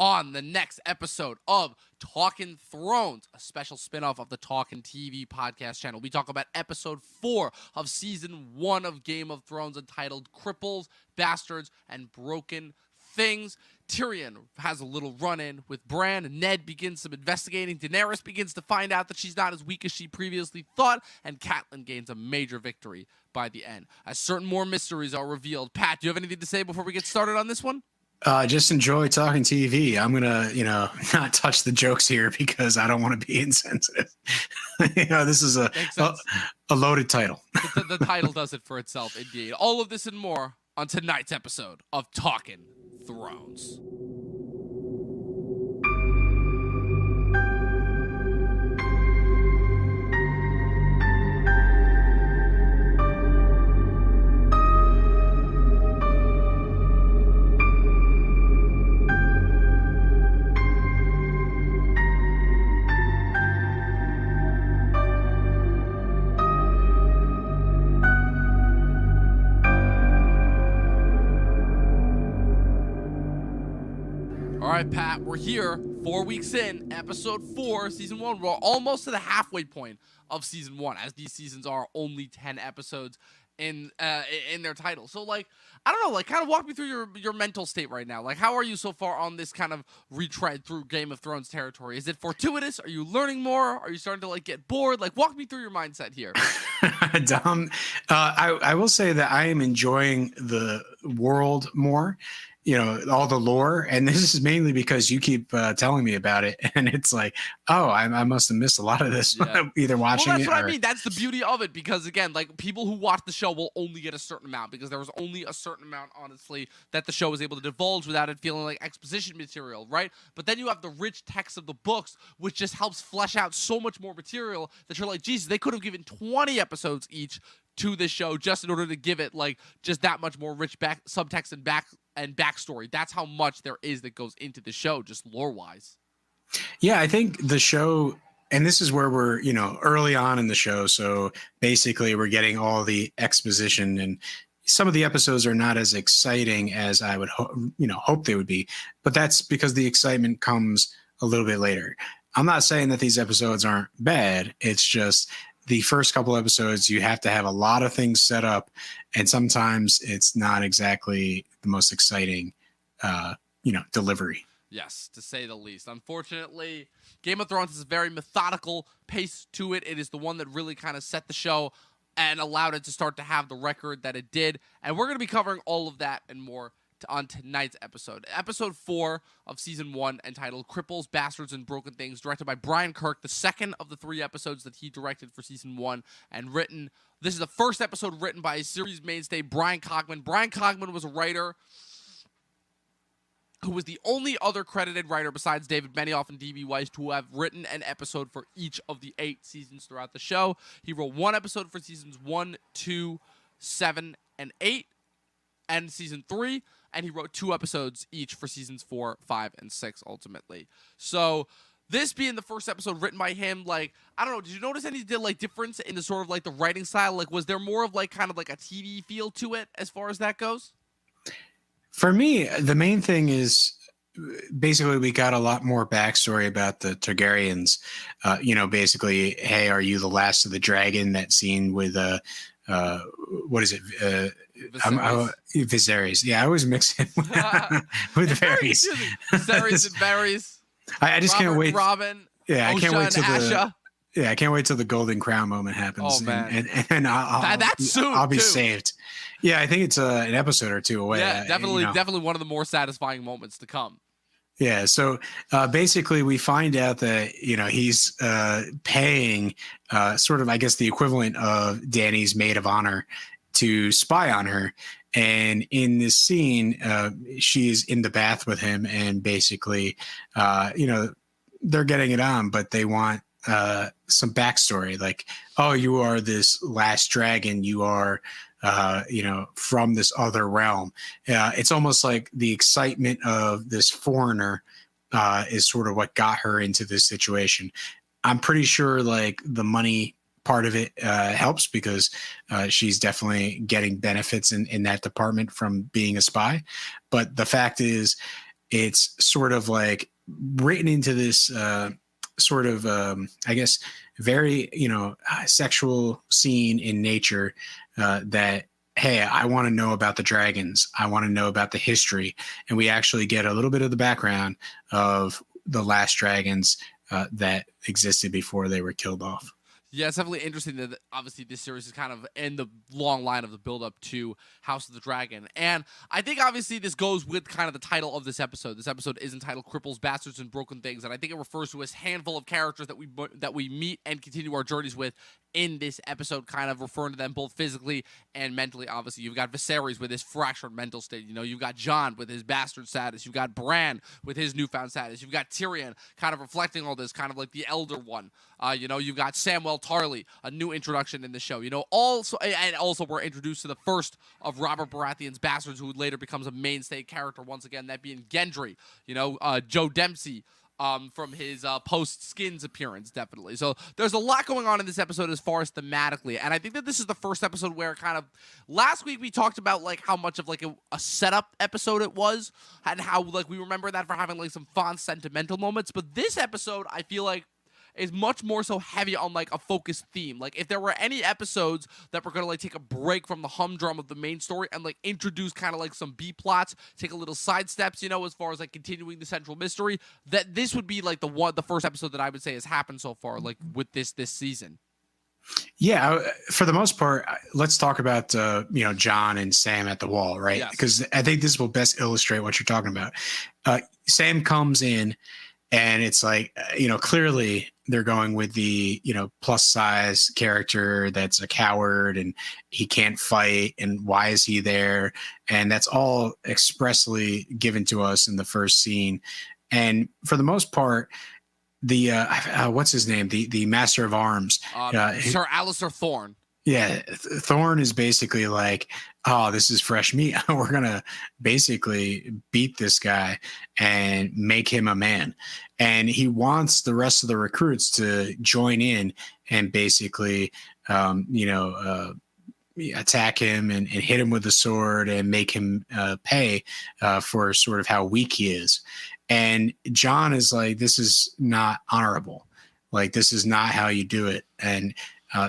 on the next episode of Talkin Thrones, a special spinoff of the Talkin TV podcast channel. We talk about episode 4 of season 1 of Game of Thrones, entitled Cripples, Bastards, and Broken Things. Tyrion has a little run-in with Bran. Ned begins some investigating. Daenerys begins to find out that she's not as weak as she previously thought, and Catelyn gains a major victory by the end, as certain more mysteries are revealed. Pat, do you have anything to say before we get started on this one? Just enjoy talking TV. I'm gonna, not touch the jokes here because I don't want to be insensitive. This is a loaded title. The title does it for itself, indeed. All of this and more on tonight's episode of Talkin Thrones. All right, Pat, we're here 4 weeks in, episode 4, season 1. We're almost to the halfway point of season 1, as these seasons are only 10 episodes in their title. So, I don't know, kind of walk me through your mental state right now. How are you so far on this kind of retread through Game of Thrones territory? Is it fortuitous? Are you learning more? Are you starting to, get bored? Walk me through your mindset here. Dom, I will say that I am enjoying the world more. All the lore, and this is mainly because you keep telling me about it, and it's like, oh, I must have missed a lot of this, either watching it. Well, that's what I mean. That's the beauty of it, because again, people who watch the show will only get a certain amount, because there was only a certain amount, honestly, that the show was able to divulge without it feeling like exposition material, right? But then you have the rich text of the books, which just helps flesh out so much more material that you're like, Jesus, they could have given 20 episodes each to this show just in order to give it just that much more rich subtext and backstory. That's how much there is that goes into the show, just lore-wise. Yeah, I think the show, and this is where we're, early on in the show, so basically we're getting all the exposition, and some of the episodes are not as exciting as I would hope they would be, but that's because the excitement comes a little bit later. I'm not saying that these episodes aren't bad, it's just the first couple episodes, you have to have a lot of things set up, and sometimes it's not exactly the most exciting, delivery. Yes, to say the least. Unfortunately, Game of Thrones has a very methodical pace to it. It is the one that really kind of set the show and allowed it to start to have the record that it did. And we're going to be covering all of that and more on tonight's episode. Episode 4 of season 1, entitled Cripples, Bastards, and Broken Things, directed by Brian Kirk, the second of the 3 episodes that he directed for season 1, and written. This is the first episode written by a series mainstay, Bryan Cogman. Bryan Cogman was a writer who was the only other credited writer besides David Benioff and D.B. Weiss to have written an episode for each of the 8 seasons throughout the show. He wrote 1 episode for seasons 1, 2, 7, and 8, and season 3, and he wrote 2 episodes each for seasons 4, 5, and 6, ultimately. So, this being the first episode written by him, I don't know, did you notice any difference in the sort of, the writing style? Was there more of, kind of a TV feel to it as far as that goes? For me, the main thing is, basically, we got a lot more backstory about the Targaryens. Basically, hey, are you the last of the dragon? That scene with, what is it? Viseryes. Yeah, I always mix it with Varys. Viseryes and Varys. I just can't wait. Robin. Yeah, I can't wait till Asha. I can't wait till the Golden Crown moment happens. Oh man, and that's soon. I'll be saved. Yeah, I think it's an episode or 2 away. Yeah, definitely one of the more satisfying moments to come. Yeah, so basically we find out that, he's paying sort of, I guess, the equivalent of Dany's maid of honor to spy on her. And in this scene, she's in the bath with him, and basically, they're getting it on, but they want some backstory. Oh, you are this last dragon. You are, from this other realm. It's almost like the excitement of this foreigner is sort of what got her into this situation. I'm pretty sure the money part of it helps because she's definitely getting benefits in that department from being a spy. But the fact is, it's sort of like written into this sort of, I guess, very, sexual scene in nature that, hey, I want to know about the dragons. I want to know about the history. And we actually get a little bit of the background of the last dragons that existed before they were killed off. Yeah, it's definitely interesting that obviously this series is kind of in the long line of the build-up to House of the Dragon. And I think obviously this goes with kind of the title of this episode. This episode is entitled Cripples, Bastards, and Broken Things. And I think it refers to a handful of characters that we meet and continue our journeys with in this episode, kind of referring to them both physically and mentally. Obviously, you've got Viseryes with his fractured mental state. You've got Jon with his bastard status. You've got Bran with his newfound status. You've got Tyrion kind of reflecting all this, kind of like the elder one. You've got Samwell Tarly, a new introduction in the show. Also we're introduced to the first of Robert Baratheon's bastards, who later becomes a mainstay character once again, that being Gendry. Joe Dempsie. From his post-Skins appearance, definitely. So there's a lot going on in this episode as far as thematically, and I think that this is the first episode where kind of last week we talked about like how much of like a setup episode it was, and how like we remember that for having like some fun sentimental moments. But this episode, I feel like, is much more so heavy on like a focused theme. Like if there were any episodes that were gonna like take a break from the humdrum of the main story and like introduce kind of like some B plots, take a little side steps, as far as like continuing the central mystery, that this would be like the first episode that I would say has happened so far, like with this season. Yeah, for the most part, let's talk about Jon and Sam at the wall, right? Yes. Because I think this will best illustrate what you're talking about. Sam comes in, and it's like, clearly they're going with the, plus size character that's a coward and he can't fight. And why is he there? And that's all expressly given to us in the first scene. And for the most part, the what's his name? The Master of Arms, Sir Alistair Thorne. Yeah, Thorne is basically like, oh, this is fresh meat. We're going to basically beat this guy and make him a man. And he wants the rest of the recruits to join in and basically, attack him and hit him with the sword and make him pay for sort of how weak he is. And Jon is like, this is not honorable. Like, this is not how you do it. And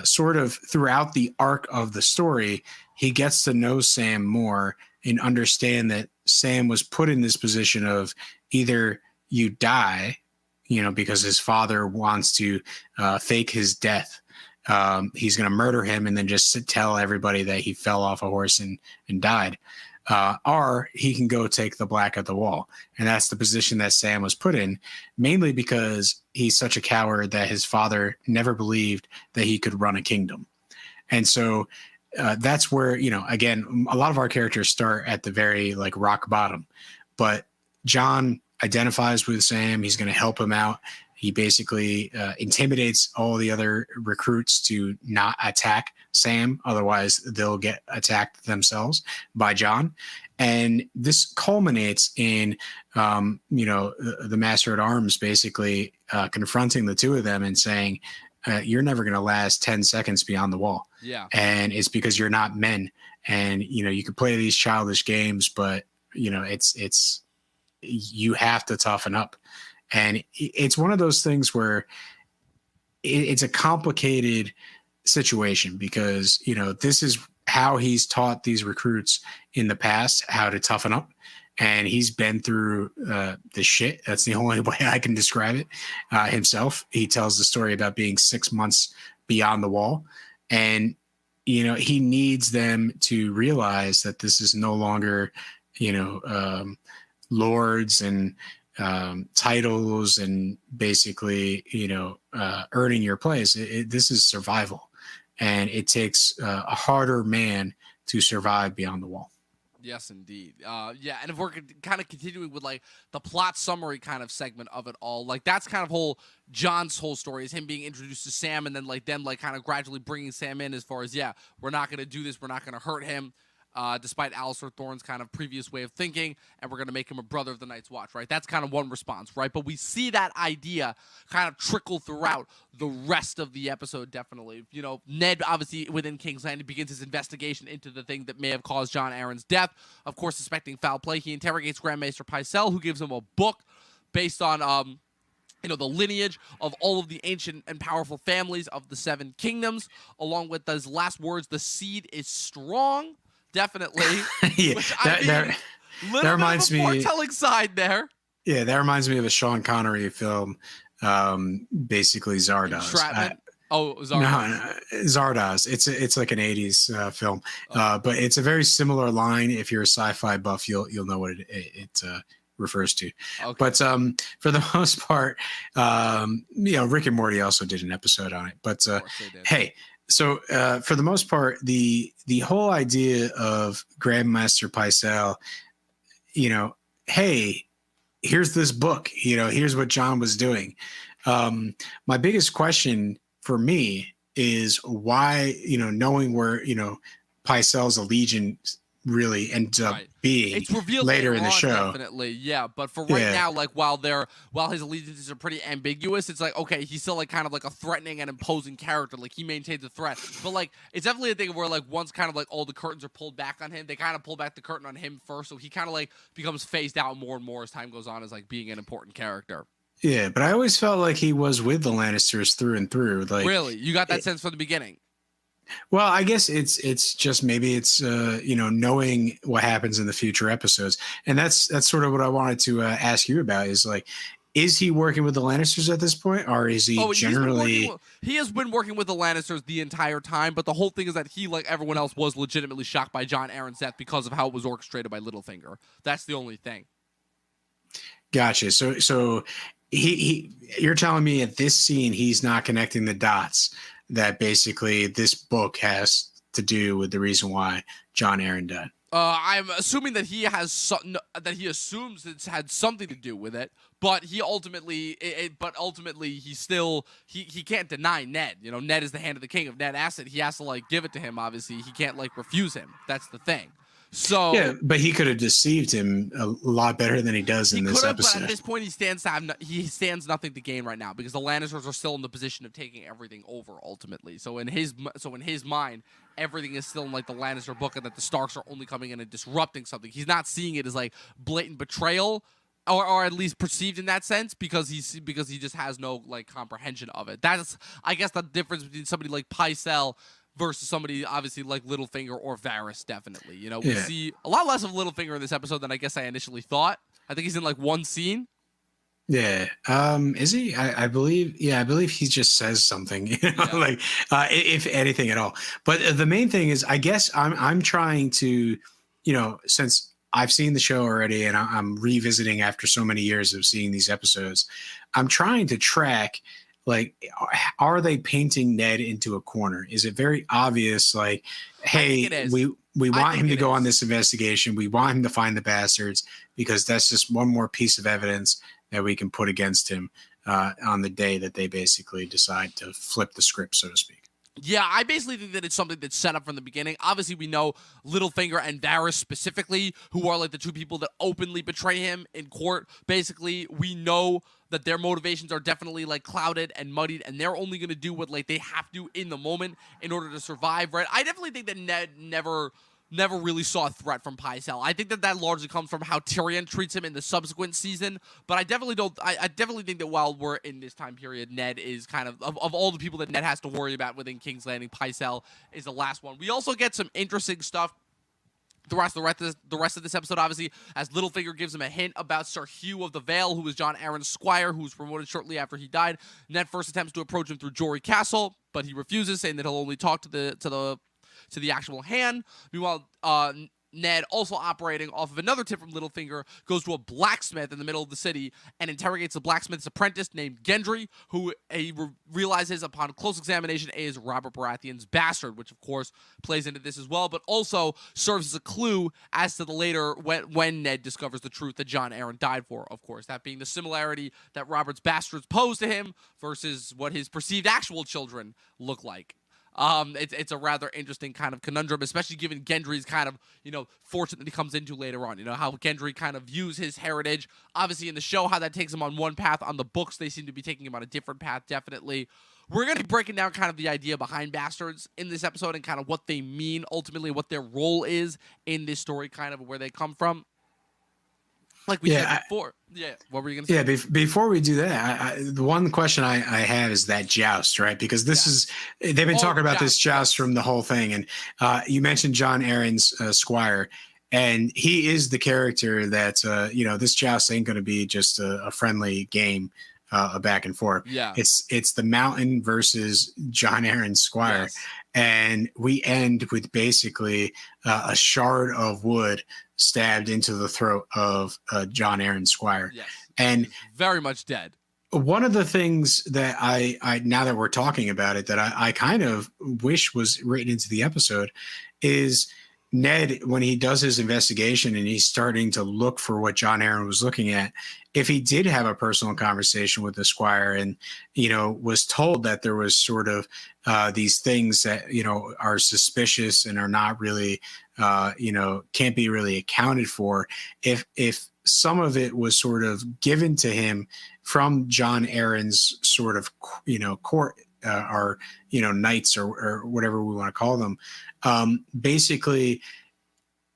sort of throughout the arc of the story, he gets to know Sam more and understand that Sam was put in this position of either you die, because his father wants to fake his death. He's going to murder him and then just tell everybody that he fell off a horse and died. Or he can go take the Black at the Wall. And that's the position that Sam was put in, mainly because he's such a coward that his father never believed that he could run a kingdom. And so that's where, again, a lot of our characters start at the very like rock bottom. But Jon identifies with Sam. He's going to help him out. He basically intimidates all the other recruits to not attack Sam. Otherwise, they'll get attacked themselves by Jon. And this culminates in, the Master at Arms basically confronting the two of them and saying, you're never going to last 10 seconds beyond the wall. Yeah. And it's because you're not men. And, you can play these childish games, but, it's you have to toughen up. And it's one of those things where it's a complicated situation because, this is how he's taught these recruits in the past how to toughen up. And he's been through the shit. That's the only way I can describe it himself. He tells the story about being 6 months beyond the wall. And, he needs them to realize that this is no longer, lords and titles and basically, earning your place. This is survival. And it takes a harder man to survive beyond the wall. Yes, indeed. Yeah, and if we're kind of continuing with like the plot summary kind of segment of it all, like that's kind of Jon's whole story is him being introduced to Sam and then like them like kind of gradually bringing Sam in as far as, yeah, we're not going to do this. We're not going to hurt him. despite Alistair Thorne's kind of previous way of thinking, and we're going to make him a brother of the Night's Watch, right? That's kind of one response, right? But we see that idea kind of trickle throughout the rest of the episode, definitely. You know, Ned, obviously, within King's Landing, begins his investigation into the thing that may have caused Jon Arryn's death. Of course, suspecting foul play, he interrogates Grand Maester Pycelle, who gives him a book based on the lineage of all of the ancient and powerful families of the Seven Kingdoms, along with those last words, the seed is strong, definitely. Yeah, which, that reminds me. Foretelling side there. Yeah, that reminds me of a Sean Connery film, basically Zardoz. Zardoz. No, Zardoz. It's like an 80s film, but it's a very similar line. If you're a sci-fi buff, you'll know what it refers to. Okay. But for the most part, Rick and Morty also did an episode on it. But hey, so for the most part, the whole idea of Grandmaster Pycelle, hey, here's this book, here's what Jon was doing. My biggest question for me is why, knowing where, Pycelle's allegiance really ends up being, it's revealed later in the show. Definitely, yeah. But for right now, like while his allegiances are pretty ambiguous, it's like, okay, he's still like kind of like a threatening and imposing character. Like he maintains a threat. But like it's definitely a thing where like once kind of like all the curtains are pulled back on him, they kind of pull back the curtain on him first, so he kind of like becomes phased out more and more as time goes on as like being an important character. Yeah, but I always felt like he was with the Lannisters through and through. Like, really, you got that sense from the beginning. Well, I guess it's just maybe it's knowing what happens in the future episodes, and that's sort of what I wanted to ask you about. Is like, is he working with the Lannisters at this point, or is he generally? He has been working with the Lannisters the entire time, but the whole thing is that he, like everyone else, was legitimately shocked by Jon Arryn's death because of how it was orchestrated by Littlefinger. That's the only thing. Gotcha. So you're telling me at this scene he's not connecting the dots that basically this book has to do with the reason why Jon Arryn died. I'm assuming that he assumes it's had something to do with it, but he ultimately, he can't deny Ned. Ned is the hand of the king. If Ned asks it, he has to like give it to him. Obviously, he can't like refuse him. That's the thing. So yeah, but he could have deceived him a lot better than he does in this episode. But at this point, he stands nothing to gain right now because the Lannisters are still in the position of taking everything over ultimately. So in his mind, everything is still in like the Lannister book, and that the Starks are only coming in and disrupting something. He's not seeing it as like blatant betrayal, or at least perceived in that sense, because he just has no like comprehension of it. That's, I guess, the difference between somebody like Pycelle versus somebody obviously like Littlefinger or Varys, definitely. We see a lot less of Littlefinger in this episode than I guess I initially thought. I think he's in like one scene. Yeah. Is he? I believe. Yeah, I believe he just says something. Like if anything at all. But the main thing is, I guess I'm trying to, since I've seen the show already and I'm revisiting after so many years of seeing these episodes, I'm trying to track. Like, are they painting Ned into a corner? Is it very obvious? Like, hey, we want him to go on this investigation. We want him to find the bastards because that's just one more piece of evidence that we can put against him on the day that they basically decide to flip the script, so to speak. Yeah, I basically think that it's something that's set up from the beginning. Obviously, we know Littlefinger and Varys specifically, who are like the two people that openly betray him in court. Basically, we know that their motivations are definitely like clouded and muddied, and they're only going to do what like they have to in the moment in order to survive, right? I definitely think that Ned never really saw a threat from Pycelle. I think that largely comes from how Tyrion treats him in the subsequent season, but I definitely think that while we're in this time period, Ned is kind of all the people that Ned has to worry about within King's Landing, Pycelle is the last one. We also get some interesting stuff the rest of this episode, obviously, as Littlefinger gives him a hint about Sir Hugh of the Vale, who was Jon Arryn's squire, who was promoted shortly after he died. Ned first attempts to approach him through Jory Castle, but he refuses, saying that he'll only talk to the actual hand. Meanwhile, Ned, also operating off of another tip from Littlefinger, goes to a blacksmith in the middle of the city and interrogates the blacksmith's apprentice named Gendry, who he realizes upon close examination is Robert Baratheon's bastard, which of course plays into this as well, but also serves as a clue as to the later when Ned discovers the truth that Jon Arryn died for, of course, that being the similarity that Robert's bastards pose to him versus what his perceived actual children look like. It's a rather interesting kind of conundrum, especially given Gendry's kind of, fortune that he comes into later on. How Gendry kind of views his heritage. Obviously, in the show, how that takes him on one path. On the books, they seem to be taking him on a different path, definitely. We're going to be breaking down kind of the idea behind bastards in this episode and kind of what they mean, ultimately, what their role is in this story, kind of where they come from. Like we said before. What were you going to say? Yeah, before we do that, the one question I have is that joust, right? Because they've been talking about this joust from the whole thing. And you mentioned Jon Arryn's squire, and he is the character that, this joust ain't going to be just a friendly game. A back and forth. Yeah, it's the Mountain versus Jon Arryn's squire, yes. And we end with basically a shard of wood stabbed into the throat of Jon Arryn's squire. Yes, and very much dead. One of the things that I now that we're talking about it, that I kind of wish was written into the episode is Ned, when he does his investigation and he's starting to look for what Jon Arryn was looking at, if he did have a personal conversation with the squire and, was told that there was sort of these things that, are suspicious and are not really, can't be really accounted for. If some of it was sort of given to him from Jon Arryn's sort of, court or, knights or whatever we want to call them, basically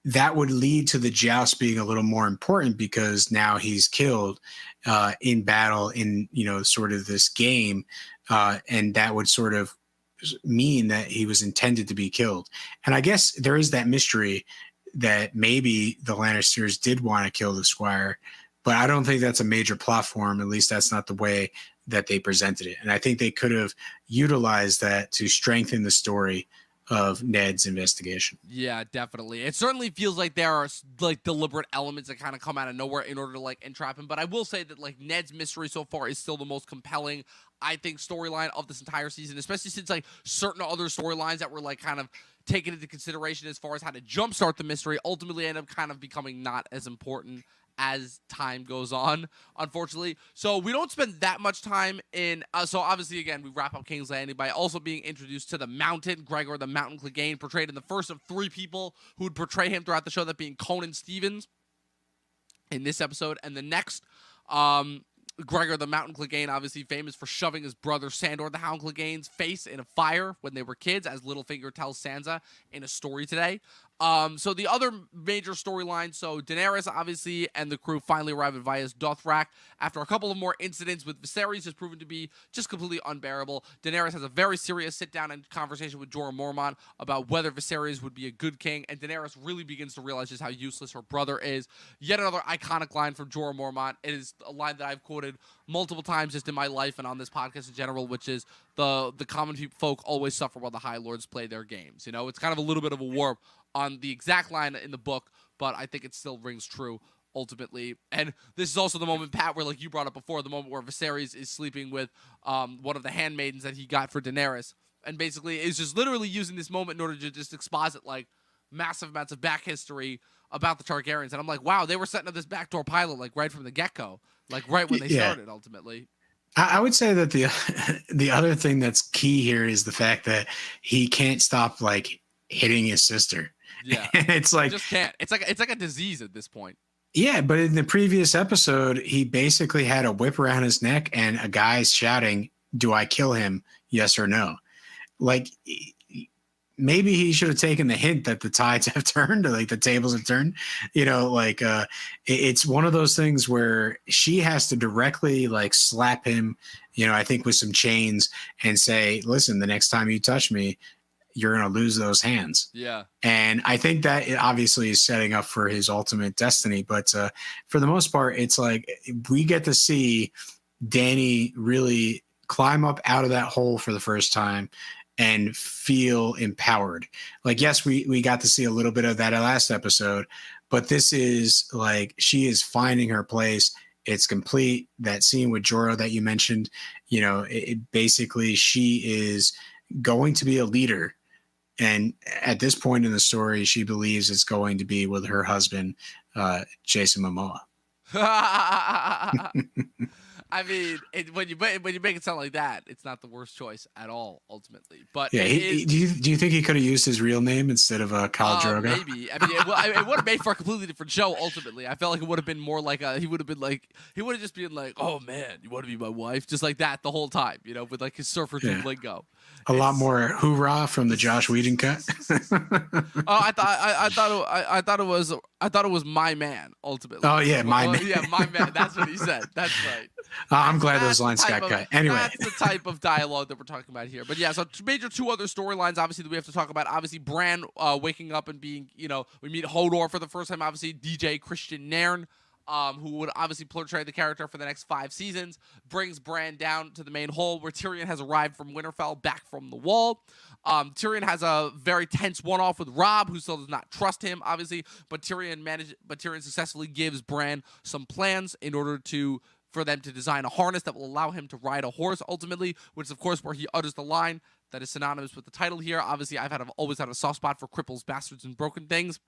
that would lead to the joust being a little more important because now he's killed in battle in, sort of this game. And that would sort of mean that he was intended to be killed. And I guess there is that mystery that maybe the Lannisters did want to kill the squire, but I don't think that's a major platform. At least that's not the way that they presented it. And I think they could have utilized that to strengthen the story of Ned's investigation. Yeah, definitely. It certainly feels like there are deliberate elements that kind of come out of nowhere in order to entrap him. But I will say that Ned's mystery so far is still the most compelling, I think, storyline of this entire season, especially since certain other storylines that were kind of taken into consideration as far as how to jumpstart the mystery ultimately end up kind of becoming not as important as time goes on, unfortunately. So we don't spend that much time in... so obviously, again, we wrap up King's Landing by also being introduced to the Mountain, Gregor the Mountain Clegane, portrayed in the first of 3 people who would portray him throughout the show, that being Conan Stevens in this episode. And the next... Gregor the Mountain Clegane, obviously famous for shoving his brother Sandor the Hound Clegane's face in a fire when they were kids, as Littlefinger tells Sansa in a story today. So the other major storyline, so Daenerys, obviously, and the crew finally arrive at Vaes Dothrak after a couple of more incidents with Viseryes has proven to be just completely unbearable. Daenerys has a very serious sit-down and conversation with Jorah Mormont about whether Viserys would be a good king, and Daenerys really begins to realize just how useless her brother is. Yet another iconic line from Jorah Mormont. It is a line that I've quoted multiple times just in my life and on this podcast in general, which is the common folk always suffer while the High Lords play their games. It's kind of a little bit of a warp on the exact line in the book, but I think it still rings true ultimately. And this is also the moment, Pat, where you brought up before, the moment where Viserys is sleeping with one of the handmaidens that he got for Daenerys, and basically is just literally using this moment in order to just exposit massive amounts of back history about the Targaryens. And I'm like, wow, they were setting up this backdoor pilot right from the get-go, right when they started ultimately. I would say that the other thing that's key here is the fact that he can't stop hitting his sister. Yeah, it's he just can't. It's like a disease at this point. Yeah, but in the previous episode, he basically had a whip around his neck and a guy's shouting, "Do I kill him? Yes or no?" Maybe he should have taken the hint that the tides have turned, or the tables have turned. It's one of those things where she has to directly slap him, I think with some chains and say, "Listen, the next time you touch me, you're going to lose those hands." Yeah. And I think that it obviously is setting up for his ultimate destiny. But for the most part, it's we get to see Dany really climb up out of that hole for the first time and feel empowered. Yes, we got to see a little bit of that last episode, but this is she is finding her place. It's complete. That scene with Jorah that you mentioned, basically she is going to be a leader. And at this point in the story, she believes it's going to be with her husband, Jason Momoa. I mean, when you make it sound like that, it's not the worst choice at all, ultimately. But Yeah, do you think he could have used his real name instead of Khal Drogo? Maybe. I mean, it would have made for a completely different show. Ultimately, I felt like it would have been more like he would have just been like, "Oh man, you want to be my wife?" Just like that the whole time, with like his surfer dude lingo. A lot more hoorah from the Josh Whedon cut. I thought it was my man ultimately. Oh yeah, my man. Yeah, my man. That's what he said. That's right. I'm glad those lines got cut. Anyway, that's the type of dialogue that we're talking about here. But yeah, so two other storylines, obviously, that we have to talk about. Obviously, Bran waking up and being, we meet Hodor for the first time. Obviously, DJ Christian Nairn, who would obviously portray the character for the next 5 seasons, brings Bran down to the main hall where Tyrion has arrived from Winterfell, back from the Wall. Tyrion has a very tense one-off with Robb, who still does not trust him, obviously, but Tyrion successfully gives Bran some plans in order for them to design a harness that will allow him to ride a horse, ultimately, which is, of course, where he utters the line that is synonymous with the title here. Obviously, I've always had a soft spot for cripples, bastards, and broken things.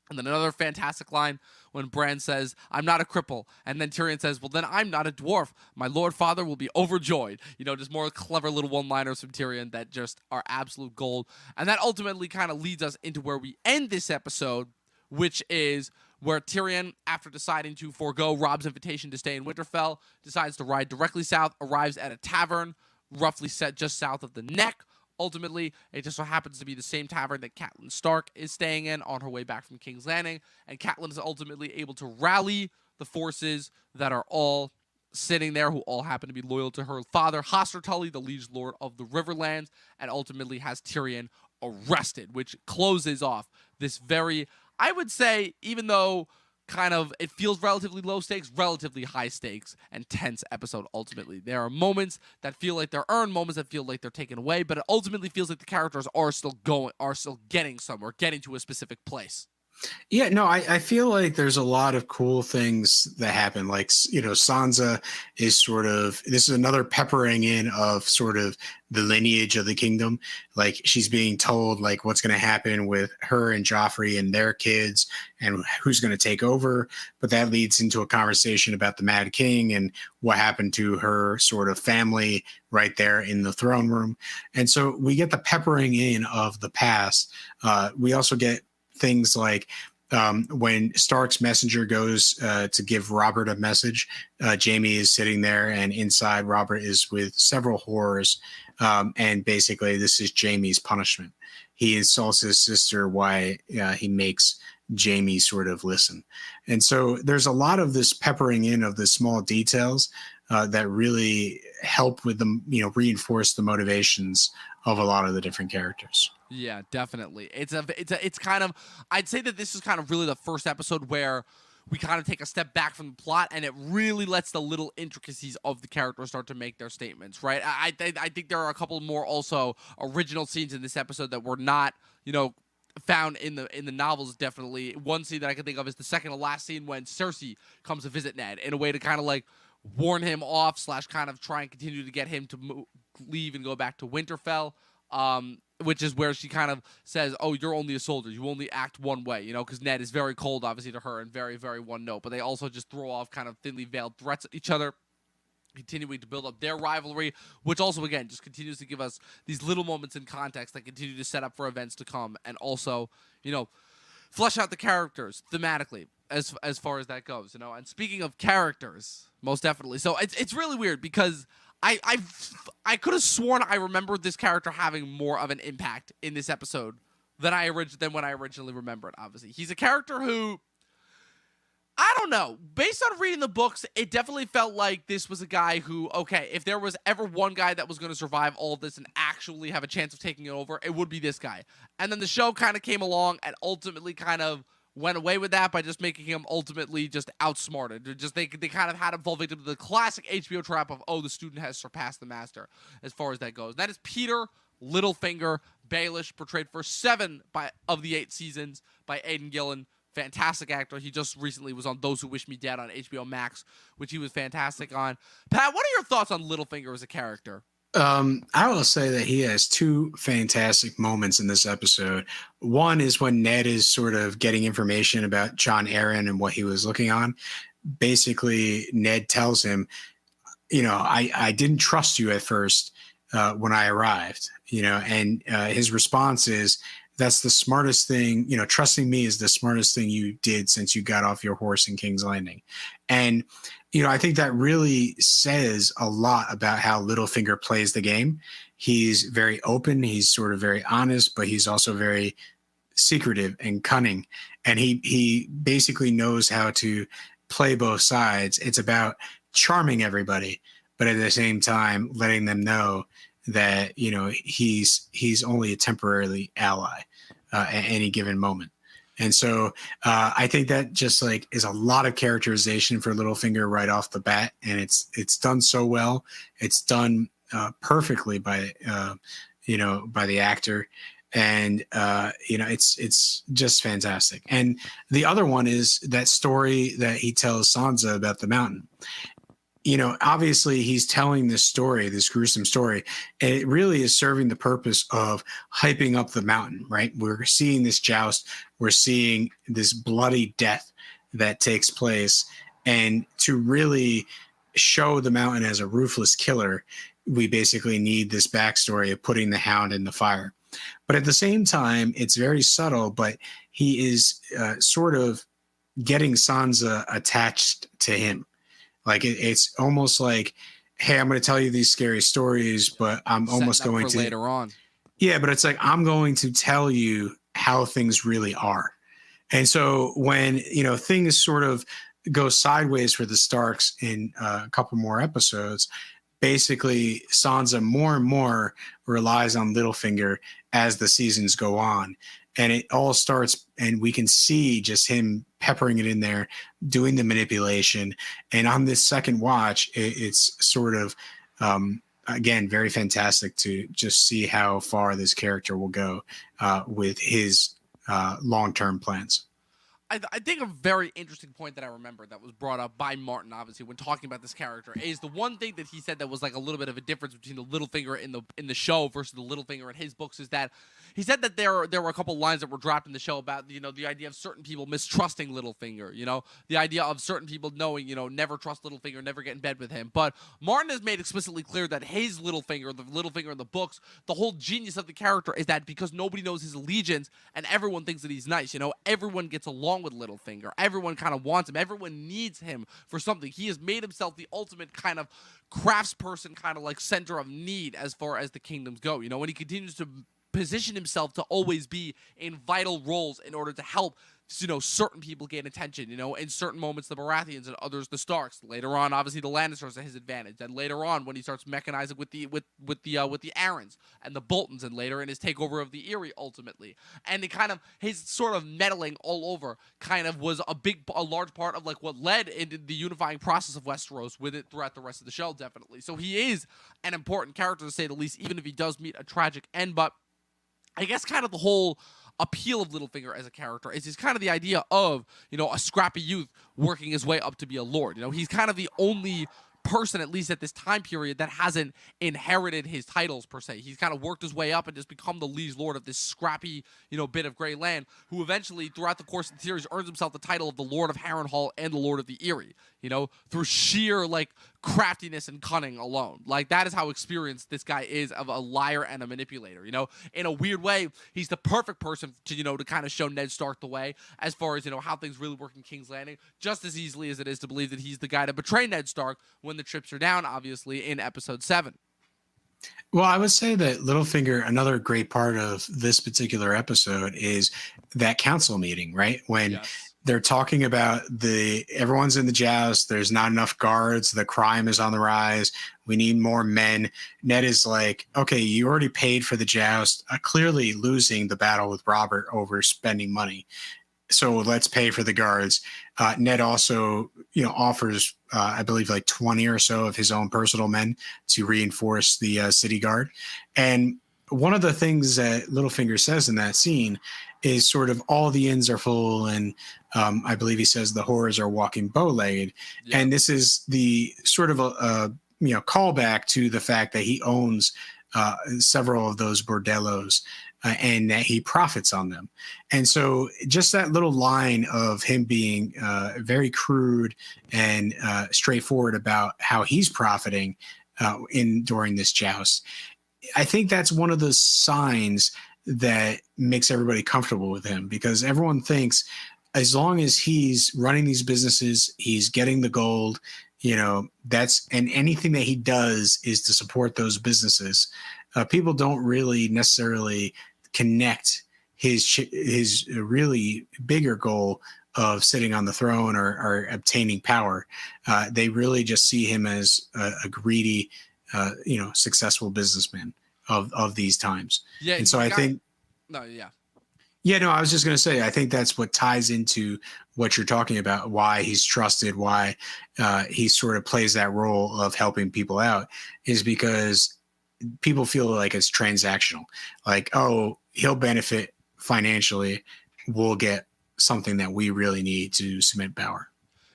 And then another fantastic line when Bran says, "I'm not a cripple." And then Tyrion says, "Well, then I'm not a dwarf. My Lord Father will be overjoyed." Just more clever little one-liners from Tyrion that just are absolute gold. And that ultimately kind of leads us into where we end this episode, which is where Tyrion, after deciding to forego Robb's invitation to stay in Winterfell, decides to ride directly south, arrives at a tavern roughly set just south of the Neck. Ultimately, it just so happens to be the same tavern that Catelyn Stark is staying in on her way back from King's Landing, and Catelyn is ultimately able to rally the forces that are all sitting there, who all happen to be loyal to her father, Hoster Tully, the liege lord of the Riverlands, and ultimately has Tyrion arrested, which closes off this very, I would say, even though kind of it feels relatively low stakes, relatively high stakes, and tense episode. Ultimately, there are moments that feel like they're earned, moments that feel like they're taken away, but it ultimately feels like the characters are still getting somewhere, getting to a specific place. Yeah, no, I feel like there's a lot of cool things that happen. Like, Sansa is this is another peppering in of sort of the lineage of the kingdom. Like, she's being told like what's going to happen with her and Joffrey and their kids and who's going to take over. But that leads into a conversation about the Mad King and what happened to her sort of family right there in the throne room. And so we get the peppering in of the past. We also get things like when Stark's messenger goes to give Robert a message, Jaime is sitting there, and inside Robert is with several whores, and basically this is Jaime's punishment. He insults his sister while he makes Jaime sort of listen. And so there's a lot of this peppering in of the small details that really help with them, reinforce the motivations of a lot of the different characters. Yeah, definitely. It's kind of, I'd say that this is kind of really the first episode where we kind of take a step back from the plot, and it really lets the little intricacies of the characters start to make their statements, right? I think there are a couple more also original scenes in this episode that were not, found in the novels. Definitely one scene that I can think of is the second to last scene when Cersei comes to visit Ned in a way to kind of like warn him off / kind of try and continue to get him to leave and go back to Winterfell. Which is where she kind of says, "Oh, you're only a soldier. You only act one way," because Ned is very cold, obviously, to her and very, very one note. But they also just throw off kind of thinly veiled threats at each other, continuing to build up their rivalry, which also, again, just continues to give us these little moments in context that continue to set up for events to come, and also, flesh out the characters thematically as far as that goes. And speaking of characters, most definitely. So it's really weird because I could have sworn I remembered this character having more of an impact in this episode than when I originally remembered. Obviously, he's a character who, I don't know, based on reading the books, it definitely felt like this was a guy who, okay, if there was ever one guy that was going to survive all of this and actually have a chance of taking it over, it would be this guy. And then the show kind of came along and ultimately kind of went away with that by just making him ultimately just outsmarted. They kind of had him fall victim to the classic HBO trap of, the student has surpassed the master as far as that goes. And that is Peter Littlefinger Baelish, portrayed for 7 of the 8 seasons by Aidan Gillen. Fantastic actor. He just recently was on Those Who Wish Me Dead on HBO Max, which he was fantastic on. Pat, what are your thoughts on Littlefinger as a character? I will say that he has 2 fantastic moments in this episode. One is when Ned is sort of getting information about Jon Arryn and what he was looking on. Basically, Ned tells him, I didn't trust you at first when I arrived, and his response is, that's the smartest thing, trusting me is the smartest thing you did since you got off your horse in King's Landing. And, I think that really says a lot about how Littlefinger plays the game. He's very open. He's sort of very honest, but he's also very secretive and cunning. And he basically knows how to play both sides. It's about charming everybody, but at the same time, letting them know that, he's only a temporary ally at any given moment. And so I think that just like is a lot of characterization for Littlefinger right off the bat. And it's done so well. It's done perfectly by the actor. And, it's just fantastic. And the other one is that story that he tells Sansa about the mountain. Obviously he's telling this story, this gruesome story, and it really is serving the purpose of hyping up the mountain, right? We're seeing this joust. We're seeing this bloody death that takes place. And to really show the mountain as a ruthless killer, we basically need this backstory of putting the hound in the fire. But at the same time, it's very subtle, but he is sort of getting Sansa attached to him. Like it's almost like, hey, I'm going to tell you these scary stories, but I'm almost going to later on. Yeah, but it's like, I'm going to tell you how things really are. And so when, things sort of go sideways for the Starks in a couple more episodes, basically Sansa more and more relies on Littlefinger as the seasons go on. And it all starts, and we can see just him peppering it in there, doing the manipulation. And on this second watch, it's sort of, again, very fantastic to just see how far this character will go with his long-term plans. I think a very interesting point that I remember that was brought up by Martin, obviously, when talking about this character, is the one thing that he said that was like a little bit of a difference between the Littlefinger in the show versus the Littlefinger in his books, is that he said that there were a couple lines that were dropped in the show about, the idea of certain people mistrusting Littlefinger, the idea of certain people knowing, never trust Littlefinger, never get in bed with him. But Martin has made explicitly clear that his Littlefinger, the Littlefinger in the books, the whole genius of the character is that because nobody knows his allegiance and everyone thinks that he's nice, everyone gets along with Littlefinger. Everyone kind of wants him. Everyone needs him for something. He has made himself the ultimate kind of craftsperson, kind of like center of need as far as the kingdoms go, and he continues to position himself to always be in vital roles in order to help certain people gain attention, in certain moments the Baratheons and others the Starks. Later on, obviously the Lannisters are his advantage. And later on, when he starts mechanizing with the Arryns and the Boltons, and later in his takeover of the Eyrie ultimately. And it kind of his sort of meddling all over kind of was a large part of like what led into the unifying process of Westeros with it throughout the rest of the show, definitely. So he is an important character to say the least, even if he does meet a tragic end. But I guess kind of the whole appeal of Littlefinger as a character is kind of the idea of, a scrappy youth working his way up to be a lord. He's kind of the only person, at least at this time period, that hasn't inherited his titles per se. He's kind of worked his way up and just become the liege lord of this scrappy, bit of gray land, who eventually, throughout the course of the series, earns himself the title of the Lord of Harrenhal and the Lord of the Eyrie, through sheer, like, craftiness and cunning alone. Like, that is how experienced this guy is of a liar and a manipulator, In a weird way, he's the perfect person to, to kind of show Ned Stark the way as far as, how things really work in King's Landing, just as easily as it is to believe that he's the guy to betray Ned Stark when the chips are down, obviously, in episode 7. Well, I would say that Littlefinger, another great part of this particular episode is that council meeting, right? When they're talking about everyone's in the joust, there's not enough guards, the crime is on the rise, we need more men. Ned is like, okay, you already paid for the joust, clearly losing the battle with Robert over spending money. So let's pay for the guards. Ned also, offers, I believe, like 20 or so of his own personal men to reinforce the city guard. And one of the things that Littlefinger says in that scene is sort of all the inns are full, and I believe he says the whores are walking bow-legged. Yeah. And this is the sort of a callback to the fact that he owns several of those bordellos and that he profits on them. And so just that little line of him being very crude and straightforward about how he's profiting during this joust, I think that's one of the signs that makes everybody comfortable with him, because everyone thinks as long as he's running these businesses, he's getting the gold, and anything that he does is to support those businesses. People don't really necessarily connect his really bigger goal of sitting on the throne or obtaining power. They really just see him as a greedy, successful businessman of these times. Yeah. And so I think. No, yeah. Yeah, no, I was just going to say, I think that's what ties into what you're talking about, why he's trusted, why he sort of plays that role of helping people out, is because people feel like it's transactional. Like, oh, he'll benefit financially. We'll get something that we really need to cement power.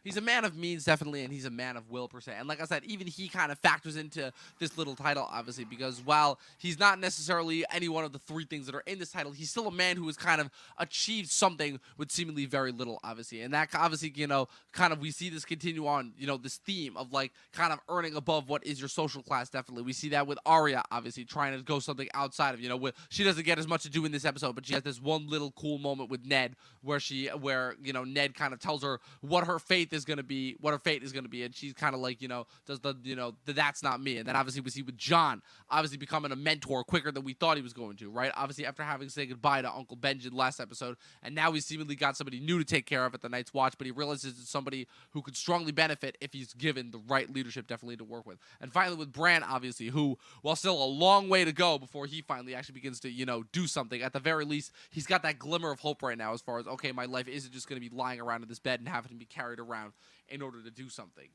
He's a man of means, definitely, and he's a man of will, per se. And like I said, even he kind of factors into this little title, obviously, because while he's not necessarily any one of the three things that are in this title, he's still a man who has kind of achieved something with seemingly very little, obviously. And that, obviously, kind of we see this continue on, this theme of, like, kind of earning above what is your social class, definitely. We see that with Arya, obviously, trying to go something outside of, she doesn't get as much to do in this episode, but she has this one little cool moment with Ned where Ned kind of tells her what her fate is going to be, what her fate is going to be, and she's kind of like, does that's not me. And then obviously we see with Jon obviously becoming a mentor quicker than we thought he was going to, right? Obviously after having said goodbye to Uncle Benjen last episode, and now he's seemingly got somebody new to take care of at the Night's Watch, but he realizes it's somebody who could strongly benefit if he's given the right leadership, definitely, to work with. And finally with Bran, obviously, who, while still a long way to go before he finally actually begins to, do something, at the very least, he's got that glimmer of hope right now as far as, okay, my life isn't just going to be lying around in this bed and having to be carried around in order to do something,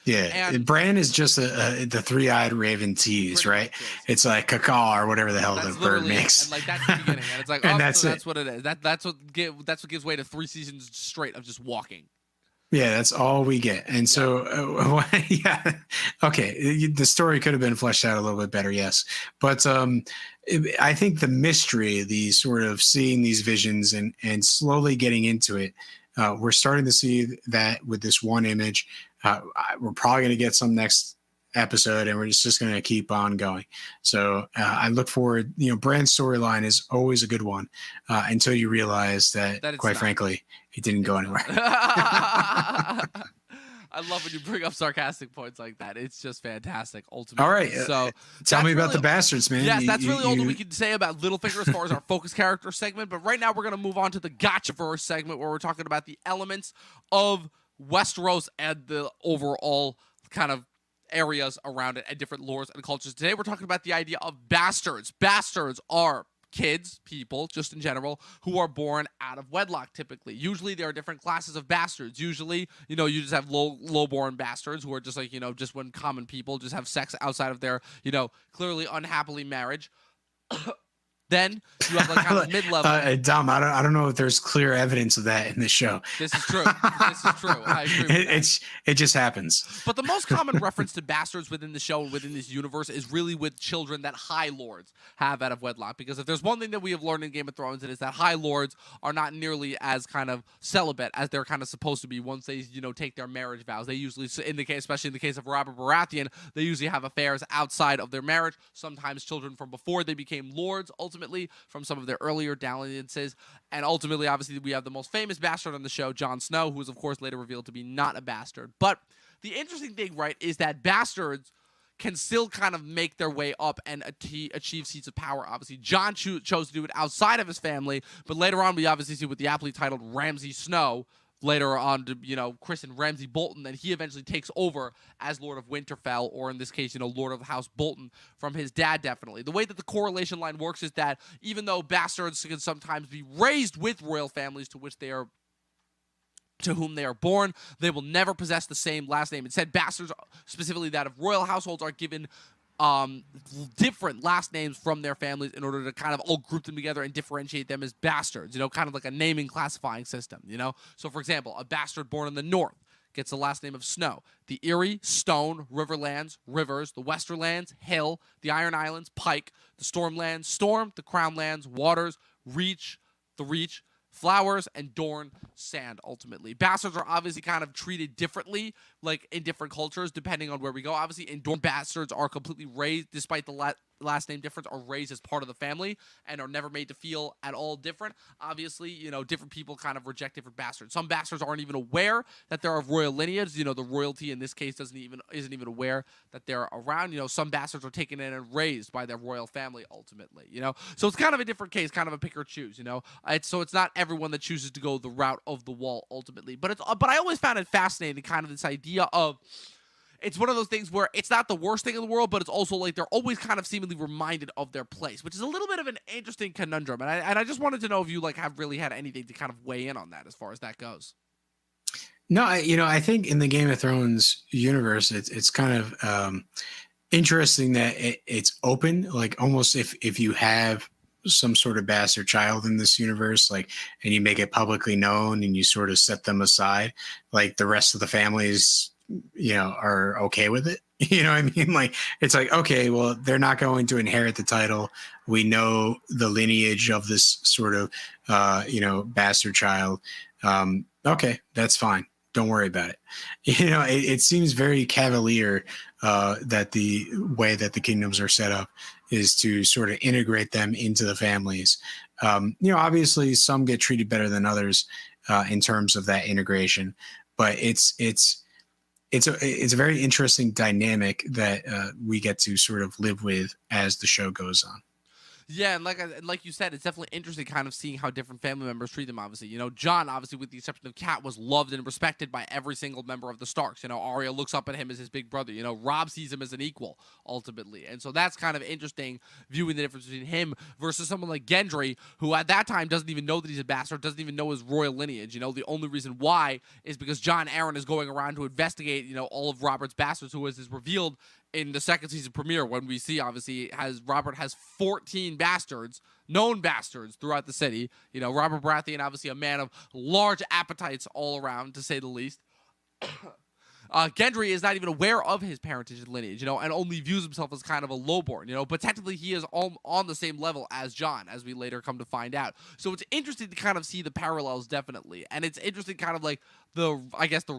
Yeah, and Bran is just the three-eyed raven tease, right? It's like caca or whatever the hell the bird makes. And like that's the beginning, and it's like, and that's what it is. That's what gives way to 3 seasons straight of just walking. Yeah, that's all we get. And so, yeah, okay, the story could have been fleshed out a little bit better, yes. But I think the mystery, the sort of seeing these visions and slowly getting into it, we're starting to see that with this one image. We're probably going to get some next episode, and we're just going to keep on going. So I look forward. Bran's storyline is always a good one until you realize that quite frankly, it didn't go anywhere. I love when you bring up sarcastic points like that. It's just fantastic, ultimately. All right. So tell me about the bastards, man. Yes, that's really all that we can say about Littlefinger as far as our focus character segment. But right now we're going to move on to the Gotchaverse segment, where we're talking about the elements of Westeros and the overall kind of areas around it and different lores and cultures. Today we're talking about the idea of bastards. Bastards are kids, people, just in general, who are born out of wedlock, typically. Usually there are different classes of bastards. Usually, you just have low-born bastards who are just like, just when common people just have sex outside of their, clearly unhappily marriage. Then you have like kind of mid-level. Dom, I don't know if there's clear evidence of that in this show. This is true. I agree with it just happens. But the most common reference to bastards within the show and within this universe is really with children that High Lords have out of wedlock. Because if there's one thing that we have learned in Game of Thrones, it is that High Lords are not nearly as kind of celibate as they're kind of supposed to be once they, take their marriage vows. They usually, especially in the case of Robert Baratheon, they usually have affairs outside of their marriage. Sometimes children from before they became lords, ultimately from some of their earlier dalliances. And ultimately, obviously, we have the most famous bastard on the show, Jon Snow, who was, of course, later revealed to be not a bastard. But the interesting thing, right, is that bastards can still kind of make their way up and achieve seats of power, obviously. Jon chose to do it outside of his family, but later on, we obviously see with the aptly titled Ramsay Snow, later on to, christen Ramsay Bolton, and he eventually takes over as Lord of Winterfell, or in this case, Lord of the House Bolton from his dad, definitely. The way that the correlation line works is that even though bastards can sometimes be raised with royal families to whom they are born, they will never possess the same last name. Instead, bastards, specifically that of royal households, are given different last names from their families in order to kind of all group them together and differentiate them as bastards, kind of like a naming classifying system, So, for example, a bastard born in the north gets the last name of Snow. The Eyrie, Stone, Riverlands, Rivers, the Westerlands, Hill, the Iron Islands, Pike, the Stormlands, Storm, the Crownlands, Waters, Reach, the Reach, Flowers, and Dorne, Sand, ultimately. Bastards are obviously kind of treated differently, like in different cultures, depending on where we go. Obviously, in Dorne, bastards are completely raised, despite the last name difference, are raised as part of the family and are never made to feel at all different. Obviously, different people kind of reject different bastards. Some bastards aren't even aware that they're of royal lineage. The royalty in this case isn't even aware that they're around. Some bastards are taken in and raised by their royal family ultimately. So it's kind of a different case, kind of a pick or choose. It's not everyone that chooses to go the route of the wall ultimately. But I always found it fascinating, kind of this idea of. It's one of those things where it's not the worst thing in the world, but it's also like they're always kind of seemingly reminded of their place, which is a little bit of an interesting conundrum. And I just wanted to know if you have really had anything to kind of weigh in on that as far as that goes. No, I think in the Game of Thrones universe, it's kind of interesting that it's open, like almost if you have some sort of bastard child in this universe, and you make it publicly known and you sort of set them aside, like the rest of the families are okay with it. You know what I mean? It's okay, well, they're not going to inherit the title. We know the lineage of this sort of, bastard child. Okay, that's fine. Don't worry about it. It seems very cavalier that the way that the kingdoms are set up is to sort of integrate them into the families. Obviously some get treated better than others in terms of that integration, but it's a very interesting dynamic that we get to sort of live with as the show goes on. Yeah, and like you said, it's definitely interesting kind of seeing how different family members treat them, obviously. Jon, obviously, with the exception of Cat, was loved and respected by every single member of the Starks. Arya looks up at him as his big brother. Robb sees him as an equal, ultimately. And so that's kind of interesting, viewing the difference between him versus someone like Gendry, who at that time doesn't even know that he's a bastard, doesn't even know his royal lineage. The only reason why is because Jon Arryn is going around to investigate, all of Robert's bastards, who is revealed in the second season premiere, when we see, obviously, Robert has 14 bastards, known bastards, throughout the city. Robert Baratheon, obviously a man of large appetites all around, to say the least. Gendry is not even aware of his parentage and lineage, and only views himself as kind of a lowborn, but technically he is on the same level as Jon, as we later come to find out. So it's interesting to kind of see the parallels, definitely. And it's interesting kind of the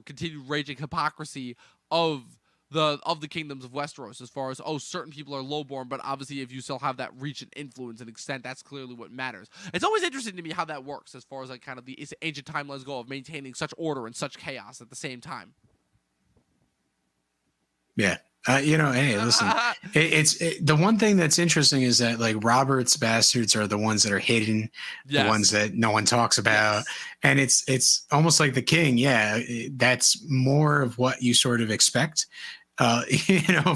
continued raging hypocrisy of the kingdoms of Westeros, as far as, certain people are lowborn, but obviously if you still have that reach and influence and extent, that's clearly what matters. It's always interesting to me how that works, as far as kind of the ancient timelines go, of maintaining such order and such chaos at the same time. Yeah. Hey, listen, it's the one thing that's interesting is that Robert's bastards are the ones that are hidden, the ones that no one talks about. Yes. And it's almost like the king. Yeah. That's more of what you sort of expect.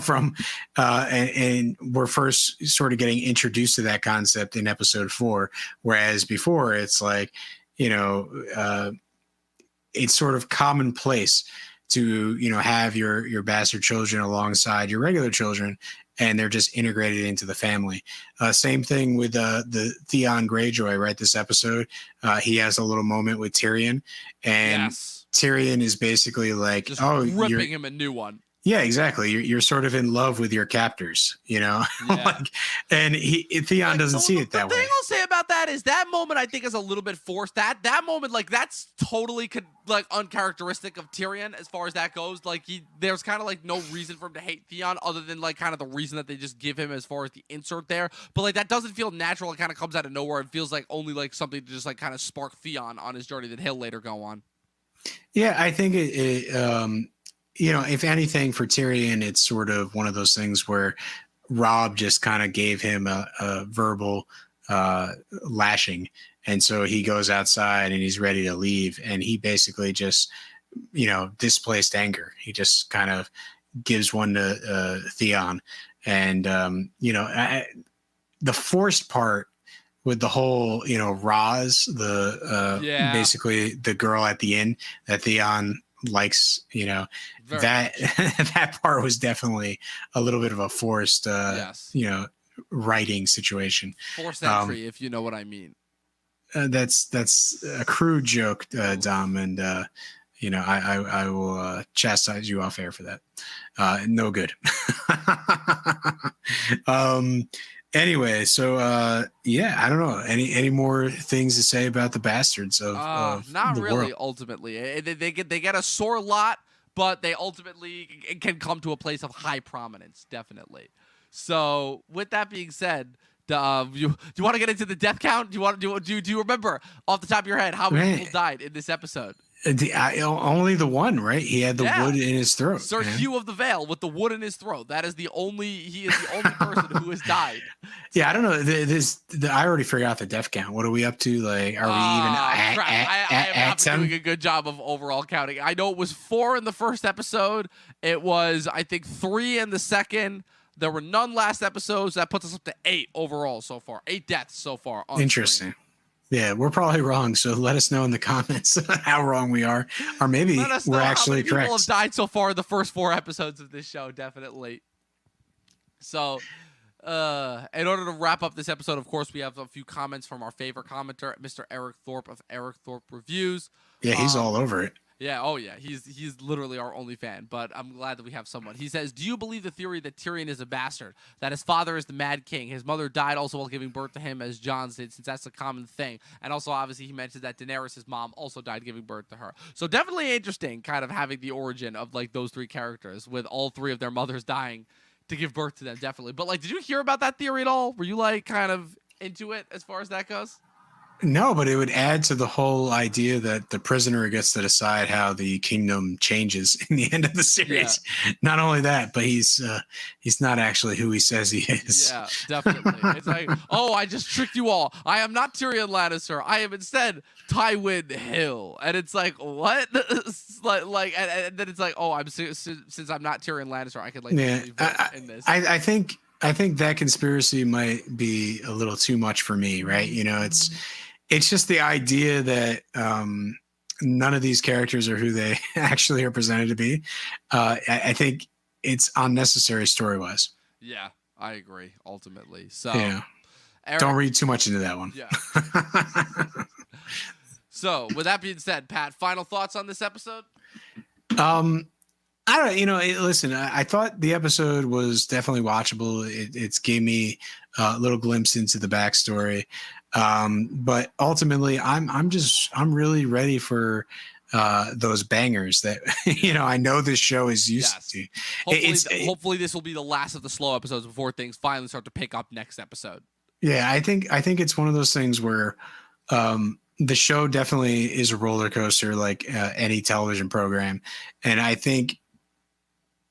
From and we're first sort of getting introduced to that concept in episode 4, whereas before it's it's sort of commonplace to have your bastard children alongside your regular children, and they're just integrated into the family. Same thing with the Theon Greyjoy, right? This episode, he has a little moment with Tyrion, and Tyrion is basically just ripping him a new one. Yeah, exactly. You're sort of in love with your captors, Yeah. And Theon doesn't see it that way. The thing I'll say about that is that moment I think is a little bit forced. That moment, that's totally uncharacteristic of Tyrion as far as that goes. There's kind of no reason for him to hate Theon, other than kind of the reason that they just give him as far as the insert there. But that doesn't feel natural. It kind of comes out of nowhere. It feels only something to just kind of spark Theon on his journey that he'll later go on. Yeah, I think if anything, for Tyrion, it's sort of one of those things where Robb just kind of gave him a verbal lashing. And so he goes outside and he's ready to leave. And he basically just, displaced anger. He just kind of gives one to Theon. And, the forced part with the whole, Roz, basically the girl at the inn that Theon likes, that part was definitely a little bit of a forced writing situation. Forced entry, if you know what I mean. That's a crude joke, Dom, and I will chastise you off air for that. No good. Anyway, so I don't know. Any more things to say about the bastards of not the really. world? Ultimately, they get a sore lot, but they ultimately can come to a place of high prominence, definitely. So, with that being said, do you want to get into the death count? Do you remember off the top of your head how many people died in this episode? Only the one, right? He had the wood in his throat. Sir Hugh of the Vale with the wood in his throat. He is the only person who has died. Yeah, I don't know. I already forgot the death count. What are we up to? Like, are we even I am not doing a good job of overall counting. I know it was 4 in the first episode. It was, I think, 3 in the second. There were none last episode, so that puts us up to 8 overall so far. 8 deaths so far. Interesting. Screen. Yeah, we're probably wrong. So let us know in the comments how wrong we are, or maybe we're actually correct. People have died so far in the first 4 episodes of this show, definitely. So, in order to wrap up this episode, of course, we have a few comments from our favorite commenter, Mr. Eric Thorpe of Eric Thorpe Reviews. Yeah, he's all over it. Yeah, oh yeah, he's literally our only fan, but I'm glad that we have someone. He says, do you believe the theory that Tyrion is a bastard, that his father is the Mad King, his mother died also while giving birth to him as Jon's did, since that's a common thing, and also obviously he mentioned that Daenerys' mom also died giving birth to her. So definitely interesting kind of having the origin of like those 3 characters with all 3 of their mothers dying to give birth to them, definitely. But like, did you hear about that theory at all? Were you like kind of into it as far as that goes? No, but it would add to the whole idea that the prisoner gets to decide how the kingdom changes in the end of the series. Yeah. Not only that, but he's not actually who he says he is. Yeah, definitely. It's like, oh, I just tricked you all. I am not Tyrion Lannister. I am instead Tywin Hill. And it's like, what? and then it's like, oh, since I'm not Tyrion Lannister, I could like in this. I think that conspiracy might be a little too much for me, right? It's just the idea that none of these characters are who they actually are presented to be. I think it's unnecessary story-wise. Yeah, I agree, ultimately. So, yeah. Eric, don't read too much into that one. Yeah. So, with that being said, Pat, final thoughts on this episode? I don't know. Listen, I thought the episode was definitely watchable. It's gave me a little glimpse into the backstory. But ultimately I'm really ready for those bangers that I know this show is used to. Hopefully this will be the last of the slow episodes before things finally start to pick up next episode. Yeah, I think it's one of those things where the show definitely is a roller coaster like any television program, and I think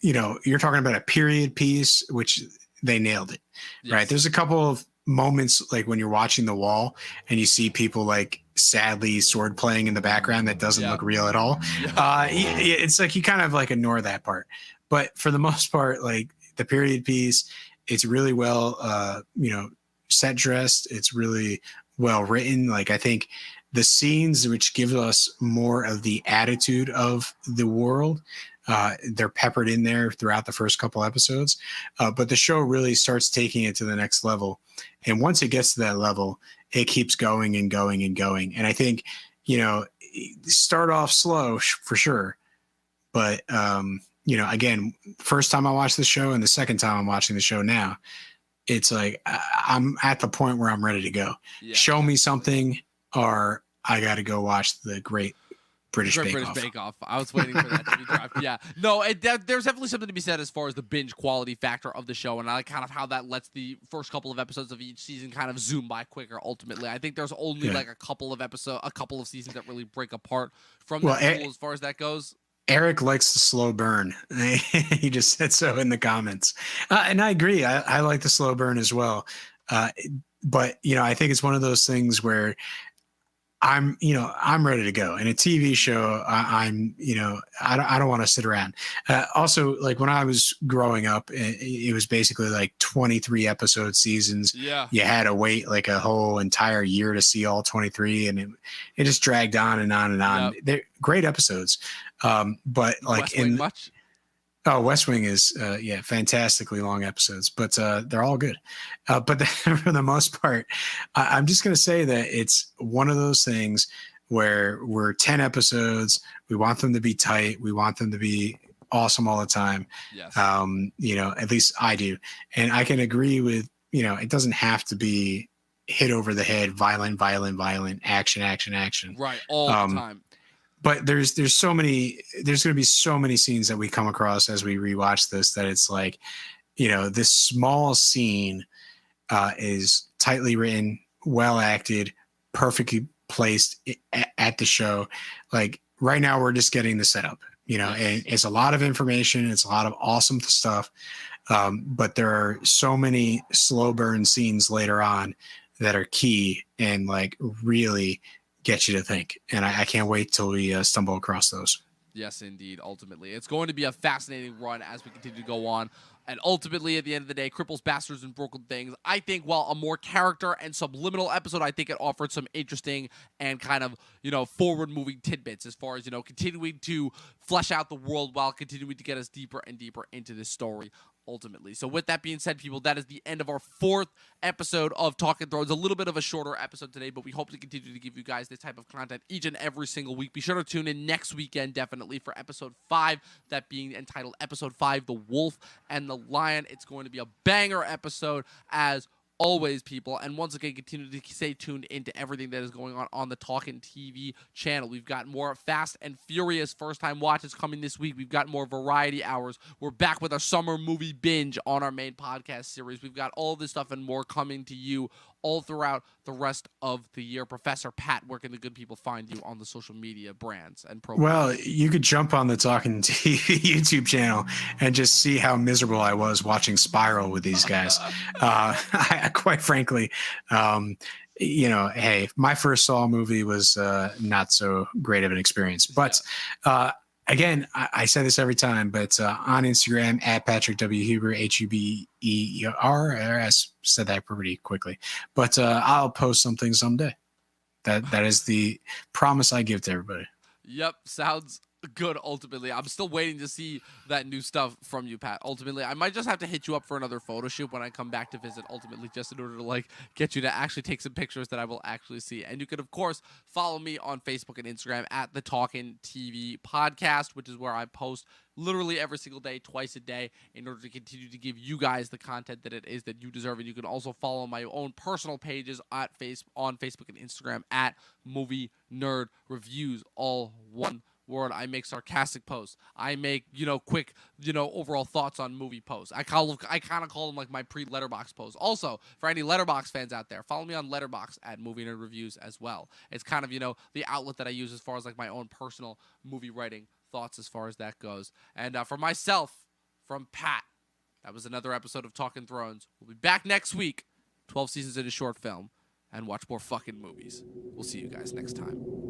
you're talking about a period piece, which they nailed it. Yes. Right? There's a couple of moments like when you're watching The Wall and you see people like sadly sword playing in the background that doesn't look real at all. Yeah. It's like you kind of like ignore that part, but for the most part, like the period piece, it's really well set dressed. It's really well written. Like I think the scenes which give us more of the attitude of the world, they're peppered in there throughout the first couple episodes, but the show really starts taking it to the next level. And once it gets to that level, it keeps going and going and going. And I think, start off slow for sure. But, again, first time I watched the show and the second time I'm watching the show now, it's like I'm at the point where I'm ready to go. Yeah. Show me something or I got to go watch the great British Bake Off. I was waiting for that to be dropped. Yeah. No, there's definitely something to be said as far as the binge quality factor of the show, and I like kind of how that lets the first couple of episodes of each season kind of zoom by quicker ultimately. I think there's only like a couple of seasons that really break apart from that rule as far as that goes. Eric likes the slow burn. He just said so in the comments. And I agree. I like the slow burn as well. But, I think it's one of those things where I'm ready to go. In a TV show, I don't want to sit around. Also, like when I was growing up, it was basically like 23 episode seasons. Yeah. You had to wait like a whole entire year to see all 23, and it just dragged on and on and on. Yep. They're great episodes. But like West Wing much? Oh, West Wing is, fantastically long episodes, but they're all good. But for the most part, I'm just going to say that it's one of those things where we're 10 episodes. We want them to be tight. We want them to be awesome all the time. Yes. At least I do. And I can agree with, it doesn't have to be hit over the head, violent, action. Right. All the time. But there's going to be so many scenes that we come across as we rewatch this that it's like, this small scene is tightly written, well acted, perfectly placed at the show. Like right now, we're just getting the setup, and it's a lot of information. It's a lot of awesome stuff. But there are so many slow burn scenes later on that are key and like really get you to think. And I can't wait till we stumble across those. Yes, indeed. Ultimately, it's going to be a fascinating run as we continue to go on. And ultimately, at the end of the day, Cripples, Bastards, and Broken Things, I think, while a more character and subliminal episode, I think it offered some interesting and kind of, forward-moving tidbits as far as, continuing to flesh out the world while continuing to get us deeper and deeper into this story. Ultimately. So with that being said, people, that is the end of our 4th episode of Talkin Thrones. A little bit of a shorter episode today, but we hope to continue to give you guys this type of content each and every single week. Be sure to tune in next weekend, definitely, for episode 5, that being entitled Episode 5, The Wolf and the Lion. It's going to be a banger episode as always, people. And once again, continue to stay tuned into everything that is going on the Talkin TV channel. We've got more Fast and Furious first-time watches coming this week. We've got more variety hours. We're back with our summer movie binge on our main podcast series. We've got all this stuff and more coming to you all throughout the rest of the year. Professor Pat, where can the good people find you on the social media brands and programs? Well, you could jump on the Talkin TV YouTube channel and just see how miserable I was watching Spiral with these guys. Quite frankly, hey, my first Saw movie was not so great of an experience. But again, I say this every time, but on Instagram, at Patrick W. Huber, Huber. I said that pretty quickly. But I'll post something someday. That is the promise I give to everybody. Yep, sounds good. Ultimately, I'm still waiting to see that new stuff from you, Pat. Ultimately, I might just have to hit you up for another photo shoot when I come back to visit. Ultimately, just in order to get you to actually take some pictures that I will actually see. And you can, of course, follow me on Facebook and Instagram at the Talkin TV Podcast, which is where I post literally every single day, twice a day, in order to continue to give you guys the content that it is that you deserve. And you can also follow my own personal pages on Facebook and Instagram at Movie Nerd Reviews, all one word. I make sarcastic posts. I make, quick, overall thoughts on movie posts. I kind of call them like my pre-Letterboxd posts. Also, for any Letterboxd fans out there, follow me on Letterboxd at Movie Nerd Reviews as well. It's kind of, the outlet that I use as far as my own personal movie writing thoughts as far as that goes. And for myself, from Pat, that was another episode of Talkin Thrones. We'll be back next week, 12 seasons in a short film, and watch more fucking movies. We'll see you guys next time.